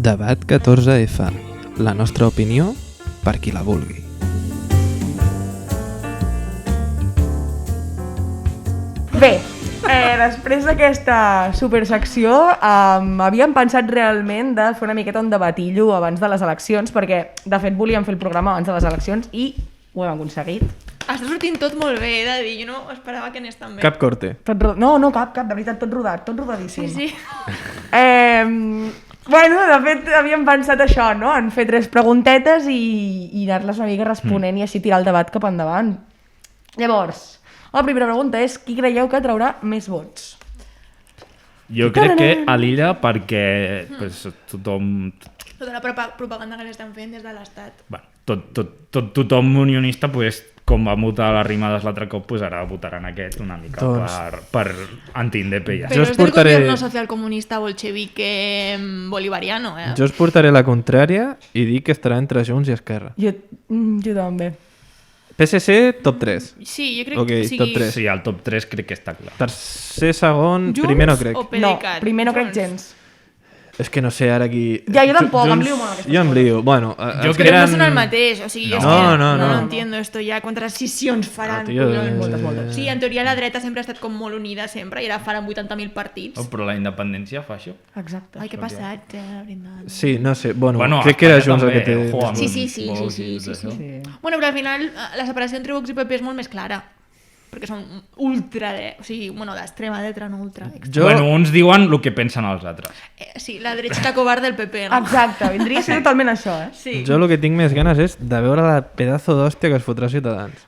Debat 14F. La nostra opinió per qui la vulgui. Bé, després d'aquesta supersecció havíem pensat realment de fer una miqueta un debatillo abans de les eleccions, perquè de fet volíem fer el programa abans de les eleccions i ho hem aconseguit. Està sortint tot molt bé, he de dir, jo no esperava que anés tan bé. Cap corte. No, cap, de veritat, tot rodat, tot rodadíssim. Sí. Bueno, de fet, havíem pensat això, no? En fer 3 preguntetes i anar-les una mica responent i així tirar el debat cap endavant. Llavors, la primera pregunta és qui creieu que traurà més vots? Jo crec que a l'Illa perquè pues, tothom... Tota la propaganda que l'estan fent des de l'Estat. Bueno, tothom unionista, pues, com va votar les Rimades l'altre cop, pues ara votaran aquest una mica per anti-indepe ja. Però és del gobierno socialcomunista bolchevique bolivariano, eh? Jo us portaré la contrària i dic que estarà entre Junts i Esquerra. Jo també. PSC, top 3. Sí, jo crec Okay, que sigui... top 3. Sí, el top 3 crec que està clar. Tercer, segon, Junts primer no crec. o PDeCAT? No, primer no crec gens. És que no sé, ara aquí... Ja, jo tampoc, em lio molt aquestes Jo em lio. Bueno, Jo els crec que Però eren... no són el mateix, o sigui, és No, que no. no entiendo esto ya, quantes scissions faran, tio, collons. moltes. Sí, en teoria la dreta sempre ha estat com molt unida sempre i ara faran 80.000 partits. Oh, però la independència fa això. Exacte. Ai, què passat, veritat. Sí, no sé. Bueno, Bueno, crec que era Espanya Junts el també, que té... ojo, amb Sí. vols i tot això. Sí. Bueno, però al final la separació entre Vox i PP és molt més clara, perquè són ultra, o sigui, bueno, d'extrema dreta, no ultra. Bueno, uns diuen el que pensen els altres. Sí, la dreta covarda del PP, no? Exacte, vindria a ser totalment això, eh? Sí. Jo el que tinc més ganes és de veure la pedazo d'hòstia que es fotrà Ciutadans.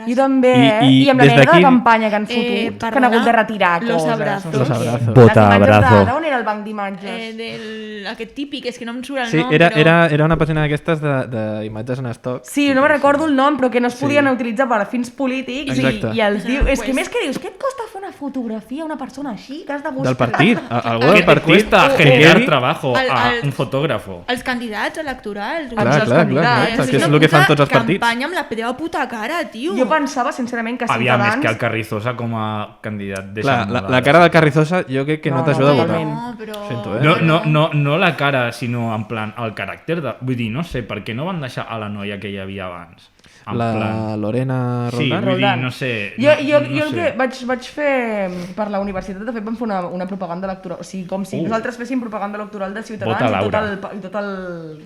Jo també, I I amb la des merda de d'aquí- campanya que han fotut, que han hagut de retirar Los coses. abrazos. Los abrazos. Vota Les imatges abrazo. d'on era el banc d'imatges? Aquest típic, és que no em surt el Sí, nom, era una pàgina d'aquestes d'imatges en estoc. Sí, no me recordo el nom, però que no es podien utilitzar per a fins polítics Exacte. i els diu... És que Pues- més que dius, què et costa fer una fotografia a una persona així que has de buscar? Del partit. Algú ¿Qué del te partit. cuesta que generar quedi- trabajo a Al- un fotógrafo? Els candidats electorals. Clar, Els clar, candidats. que és el que fan tots els partits. Campanya amb la teva puta cara, tio. Jo pensava, sincerament, que Aviam, és Ciutadans... que el Carrizosa com a candidat de Clar, la cara del Carrizosa jo crec que no No, t'ajuda a no, votar. No, però... Sento, No la cara, sinó en plan el caràcter de... Vull dir, no sé, per què no van deixar a la noia que hi havia abans? En La plan... Lorena Sí, Roldán. vull dir, no sé... Jo el sé. que vaig fer per la universitat, de fet, vam fer una propaganda electoral, o sigui, com si nosaltres féssim propaganda electoral de Ciutadans Vota i Laura. tot el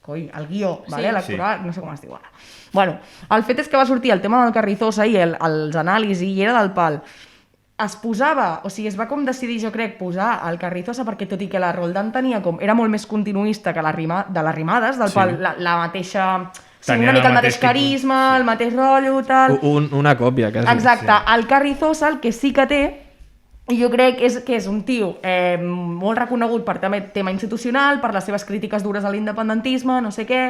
el guió, Sí. vale, electoral, no sé com es diu ara. Bueno, el fet és que va sortir el tema del Carrizosa i els anàlisis i era del pal. Es posava, o sigui, es va com decidir, jo crec, posar el Carrizosa perquè tot i que la Roldán tenia com... Era molt més continuista que de les rimades, del pal, la mateixa... Sí, Tenia una mica el el mateix mateix carisma, el mateix rotllo, tal... Una còpia, quasi. Exacte, el Carrizosa el que sí que té, i jo crec que és un tio molt reconegut per tema institucional, per les seves crítiques dures a l'independentisme, no sé què,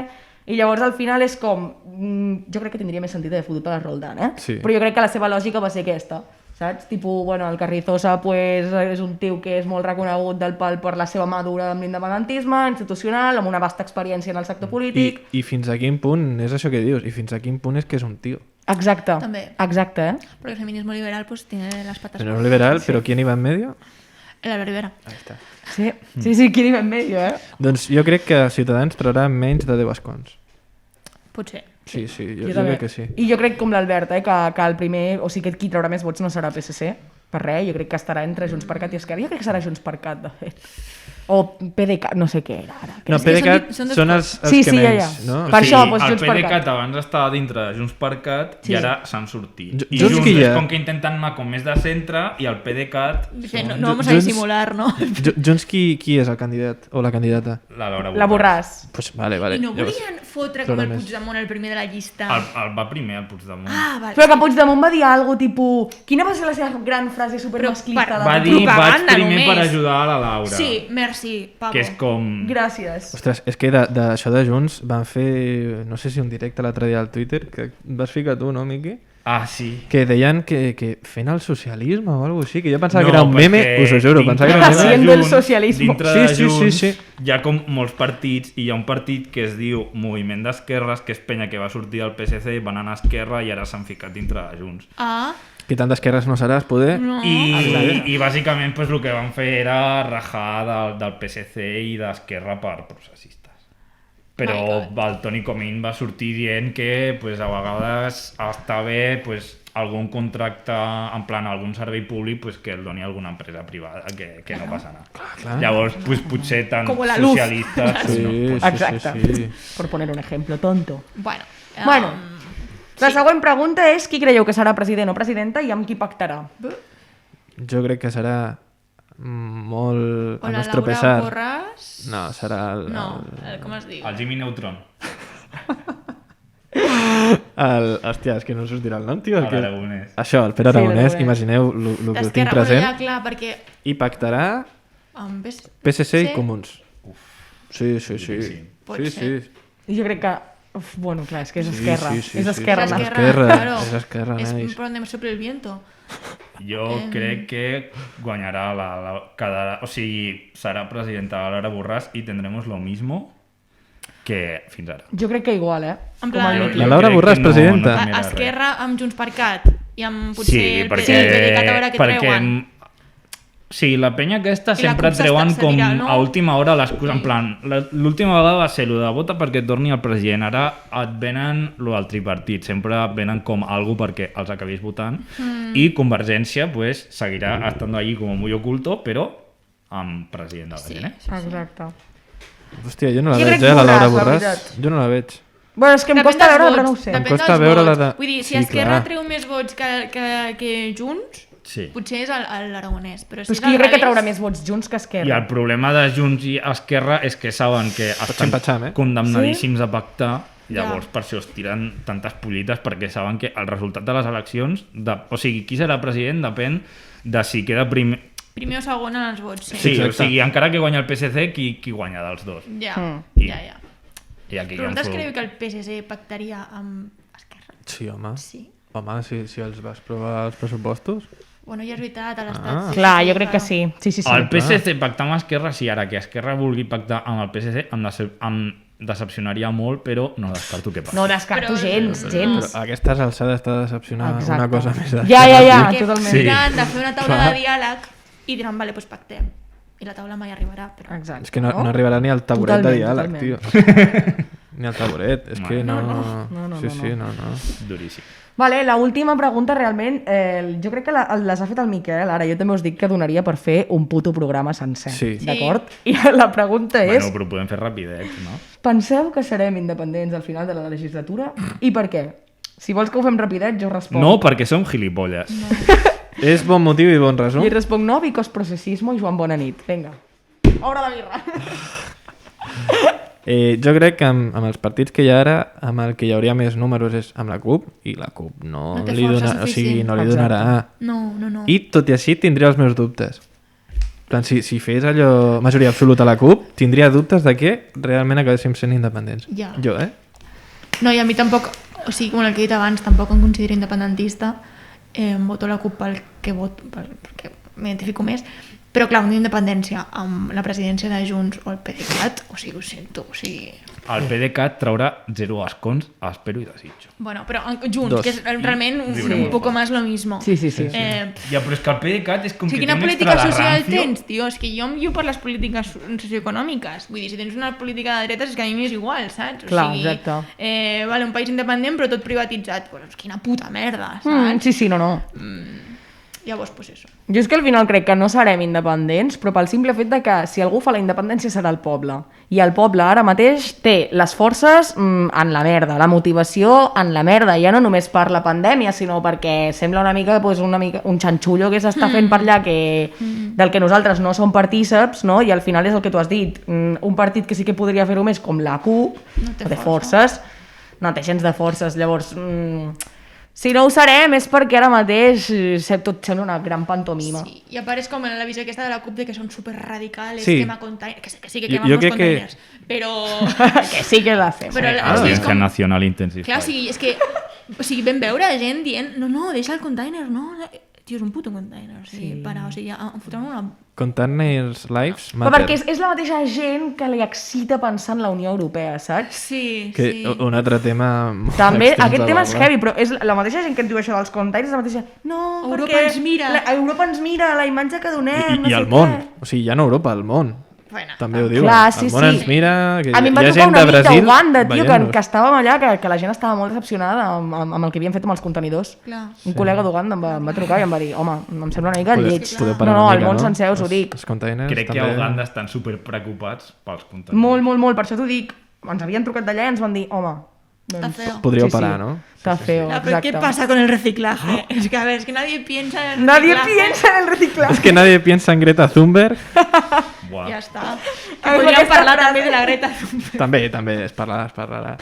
i llavors al final és com... Jo crec que tindria més sentit de fotut a la Roldán, eh? Sí. Però jo crec que la seva lògica va ser aquesta, saps? Tipo, bueno, el Carrizosa pues, és un tio que és molt reconegut del pal per la seva madura amb l'independentisme, institucional, amb una vasta experiència en el sector polític... I fins a quin punt, és això que dius, i fins a quin punt és que és un tio. Exacte, També. exacte, eh? Porque el feminismo liberal pues tiene las patas. Pero no liberal, però ¿quién iba en medio? El Albert Rivera. Ahí està. Sí, qui en medio, eh? Doncs jo crec que Ciutadans traurà menys de 10 escons. Potser. Sí, jo també. crec que sí. I jo crec com l'Albert, que el primer, o sigui que qui traurà més vots no serà PSC, per res, jo crec que estarà entre Junts per Cat i Esquerra, jo crec que serà Junts per Cat, de fet. O PDeCAT, no sé què era ara. No, És que PDeCAT són són els Sí, que sí, ja, menys, ja. no? Per això, doncs, el Junts per Cat. PDeCAt abans estava dintre de Junts per Cat Sí. i ara s'han sortit. I Junts Junts qui hi és ha? com que intenten anar com més de centre i el PDeCAt Dice, són no vamos a Junts- disimular, ¿no? Junts qui és el candidat o la candidata? la Laura La Borràs. Pues vale. I no Llavors, volien fotre com el problemes. Puigdemont el primer de la llista. El va primer, el Puigdemont. Ah, vale. Però que Puigdemont va dir alguna cosa tipus... Quina va ser la seva gran frase supermasclista? Però de Va tot? dir, vaig propaganda primer per només. ajudar a la Laura. Sí, merci, Pablo. Que és com... Gràcies. Ostres, és que d'això de Junts van fer, no sé si un directe l'altre dia al Twitter, que vas ficar tu, no, Miqui? Ah, sí. Que deien que fent el socialisme o alguna cosa així, que jo pensava No, que era un meme, perquè us ho juro, pensava que era un dintre meme. Haciendo de el Junts- socialismo. Dintre de Sí. Junts hi ha com molts partits i hi ha un partit que es diu Moviment d'Esquerres, que és penya que va sortir del PSC i van anar a Esquerra i ara s'han ficat dintre de Junts. Ah, Que tant d'esquerres no seràs, poder. No. I bàsicament pues, el que van fer era rajar del PSC i d'Esquerra per processistes. Però el Toni Comín va sortir dient que pues, a vegades està bé pues, algun contracte, en plan algun servei públic, pues, que el doni alguna empresa privada, que no passa nada. Clar. Llavors, pues, potser tant Com la luz. socialistes... Sí, no, pues, Exacte. sí. Por poner un ejemplo tonto. Bueno, Bueno, la següent pregunta és qui creieu que serà president o presidenta i amb qui pactarà? Jo crec que serà molt o a la nostre Laura pesar. Borràs... No, serà No, com es diu? el Jimmy Neutron. Hòstia, és que no sortirà el nom, tio. A l'Aragonès. Això, el Pere Sí, Aragonès, l'Aragonès. imagineu el que tinc D'Esquerra, present. ja, clar, perquè... I pactarà Amb PSC i Comuns. Sí. Duríssim. Pot Sí, ser. sí. Jo crec que... Uf, bueno, clar, és que és Sí, esquerra. sí, sí, és sí, esquerra. sí. no? És Esquerra, És nice. per on sopla el viento. Jo crec que guanyarà o sigui, serà presidenta de Laura Borràs i tendremos lo mismo que fins ara. Jo crec que igual, En Com plan- el Jo- Miqui. La Laura crec Borràs, que presidenta. canviarà res. Esquerra amb Junts per Cat i amb potser Sí, el perquè, PDeCAT a veure què treuen. Sí, la penya aquesta I la sempre CUP treuen com s'atirà, no? a última hora l'excusa, en plan, l'última vegada va ser lo de vota perquè torni el president, ara et venen lo del tripartit, sempre et venen com algo perquè els acabis votant, i Convergència pues, seguirà estant allí com muy oculto, però amb president de la gent, Exacte. Hòstia, jo no la Jo veig, crec la Laura Borràs, la Borràs. veritat. Jo no la veig. Bueno, és que em Depèn costa dels veure, vots, però no ho sé. depèn Em costa dels veure la vots. de- Vull dir, si Sí, Esquerra clar. treu més vots que Junts, Sí. potser és l'Aragonès. Però si Però és que jo al crec que revés- traurà més vots Junts que I Esquerra. el problema de Junts i Esquerra és que saben que estan Patxam, eh? condemnadíssims a pactar, llavors per això es tiren tantes pollites, perquè saben que el resultat de les eleccions, o sigui, qui serà president depèn de si queda primer... Primer o segon en els vots, sí. Sí, o Exacte. sigui, encara que guanya el PSC, qui guanya dels dos? Ja, I- ja. I aquí Però hi ha un vosaltres flow. creieu que el PSC pactaria amb Esquerra? Sí, home. Sí. Home, si els vas provar els pressupostos... Bueno, ja és veritat, a l'Estat. Ah. Clar, jo crec que sí. Sí. El PSC pactar amb Esquerra, sí, ara que Esquerra vulgui pactar amb el PSC em decepcionaria molt, però no descarto que passi. No descarto Però- gens. Però a aquestes alçades t'ha de decepcionar Exacte. una cosa més. Ja, que totalment. Sí. miren de fer una taula Clar. de diàleg i diran, vale, doncs pactem. I la taula mai arribarà, però... Exacte. És que no arribarà ni al taburet de Totalment, diàleg, tio. Ni al taburet, és que no... No, Sí, no. Duríssim. Vale, la última pregunta realment, jo crec que les ha fet el Miquel, ara jo també us dic que donaria per fer un puto programa sencer, Sí. d'acord? I la pregunta és, Bueno, però podem fer rapidets, no? penseu que serem independents al final de la legislatura? I per què? Si vols que ho fem rapidet, jo responc. No, perquè som gilipolles. És bon motiu i bon resum. I responc no, because processismo i Joan Bonanit. Vinga. Obre la birra. Jo crec que amb els partits que hi ha ara, amb el que hi hauria més números és amb la CUP, i la CUP no, No té li, força o sigui, suficient. no li Exacte. donarà. No. I tot i així tindria els meus dubtes. En plan, si fes allò majoria absoluta a la CUP, tindria dubtes de que realment acabéssim sent independents. Ja. Jo, No, i a mi tampoc, o sigui, com el que he dit abans, tampoc em considero independentista. Voto la CUP pel que voto, perquè m'identifico més. Però clar, una independència amb la presidència de Junts o el PDeCAT, o sigui, ho sento, o sigui... El PDeCAT traurà 0 escons, espero i desitjo. Bueno, però Junts, Dos. que és realment un poco más lo mismo. Sí. Ja, però és que el PDeCAT és com O sigui, que quina té un política extra de social rancio. tens, tio? És que jo em guio per les polítiques socioeconòmiques. Vull dir, si tens una política de dretes és que a mi m'és igual, saps? Clar, o sigui, exacte. Vale, un país independent però tot privatitzat. Pues quina puta merda, saps? Sí, no. Llavors, pues eso. Jo és que al final crec que no serem independents, però pel simple fet de que si algú fa la independència serà el poble. I el poble ara mateix té les forces en la merda, la motivació en la merda, ja no només per la pandèmia, sinó perquè sembla una mica un xanxullo que s'està fent per allà del que nosaltres no som partíceps, no? I al final és el que tu has dit, un partit que sí que podria fer-ho més com la CUP, No té de força. forces, no té gens de forces, llavors... Si no ho serem és perquè ara mateix tot sembla una gran pantomima. Sí, i a part és com la visió aquesta de la CUP de que són superradicals, Sí. quema containers, que sí que Jo quemamos crec que- containers, però... Que sí que la fem. però o sigui, és Audiència com... Nacional Intensified. Clar, o sigui, és que... O sigui, vam veure gent dient, no, deixa el container, no... tio, és un puto container, o sigui, o sigui, em fotrem una... Containers Lives Però Matter. perquè és la mateixa gent que li excita pensar en la Unió Europea, saps? Sí, Que sí. un altre tema molt També, extens aquest de tema és parlar. heavy, però és la mateixa gent que et diu això dels containers, la mateixa... No, Europa perquè ens mira. Europa ens mira, la imatge que donem, no I sé al món. què. O sigui, ja no Europa, al món. Bueno, També ho diuen. Clar, sí, el món sí. ens mira, que A mi em hi va ha trucar gent un de amic Brasil d'Uganda, tio, veient-nos. que estàvem allà, que la gent estava molt decepcionada amb el que havien fet amb els contenidors. clar. Un col·lega d'Uganda em va trucar i em va dir, home, em sembla una mica lleig. Podeu parar No, una al mica, món no? sencer us ho dic. Els containers Crec que també... a Uganda estan super preocupats pels contenidors. Molt, molt, molt, per això t'ho dic. Ens havien trucat d'allà i ens van dir, home, Está doncs... feo. Podríeu parar, no? Está feo, No, pero ¿qué exacte. pasa con el reciclaje? Es que, a ver, es que nadie piensa en el Nadie reciclaje. piensa en el reciclaje. És que nadie piensa en Greta Thunberg. Buah. Ya está. Ai, Podríem aquesta parlar frase. també de la Greta Thunberg. També es parlarà.